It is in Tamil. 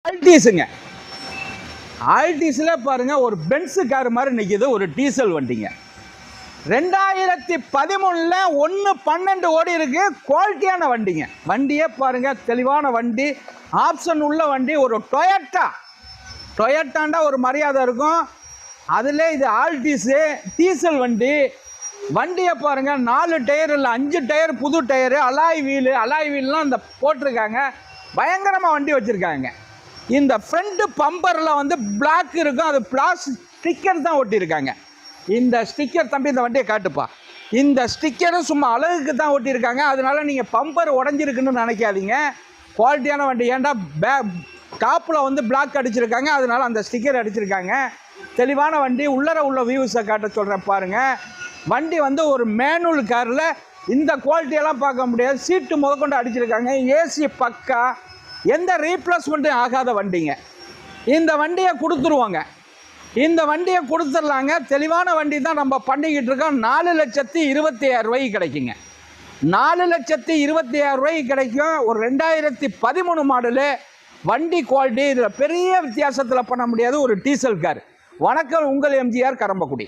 ஆல்டிஸுங்க. ஆல்டிஸில் பாருங்கள் ஒரு பென்ஸு கார் மாதிரி நிற்கிது ஒரு டீசல் வண்டிங்க. 2013 112 ஓடி இருக்கு. குவாலிட்டியான வண்டிங்க. வண்டியே பாருங்கள் தெளிவான வண்டி, ஆப்ஷன் உள்ள வண்டி. ஒரு டொயட்டாண்டா ஒரு மரியாதை இருக்கும். அதில் இது ஆல்டிஸு டீசல் வண்டி. வண்டியை பாருங்கள் 4 டயர் இல்லை 5 டயர் புது டயரு, அலாய் வீல்லாம் இந்த போட்டிருக்காங்க. பயங்கரமாக வண்டி வச்சுருக்காங்க. இந்த ஃப்ரண்ட் பம்பரில் வந்து பிளாக் இருக்கும், அது பிளாஸ்டிக் ஸ்டிக்கர் தான் ஒட்டியிருக்காங்க. இந்த ஸ்டிக்கர் தம்பி இந்த வண்டியை காட்டுப்பா. இந்த ஸ்டிக்கரும் சும்மா அழகுக்கு தான் ஒட்டியிருக்காங்க. அதனால நீங்கள் பம்பர் உடஞ்சிருக்குன்னு நினைக்காதீங்க. குவாலிட்டியான வண்டி. ஏன்டா டாப்பில் வந்து பிளாக் அடிச்சிருக்காங்க, அதனால அந்த ஸ்டிக்கர் அடிச்சிருக்காங்க. தெளிவான வண்டி. உள்ளர உள்ள வியூஸை காட்ட சொல்கிறேன் பாருங்கள். வண்டி வந்து ஒரு மேனுவல் காரில் இந்த குவாலிட்டியெல்லாம் பார்க்க முடியாது. சீட்டு முதற்கொண்டு அடிச்சிருக்காங்க. ஏசி பக்கா, எந்த ரீப்ளேஸ்மெண்ட்டும் ஆகாத வண்டிங்க. இந்த வண்டியை கொடுத்துருவோங்க. இந்த வண்டியை கொடுத்துடலாங்க. தெளிவான வண்டி தான் நம்ம பண்ணிக்கிட்டு இருக்கோம். 4,27,000 கிடைக்குங்க. 4,27,000 கிடைக்கும். ஒரு 2013 மாடலு வண்டி. குவாலிட்டி இதில் பெரிய வித்தியாசத்தில் பண்ண முடியாது. ஒரு டீசல் கார். வணக்கம், உங்கள் எம்ஜிஆர் கரம்பக்குடி.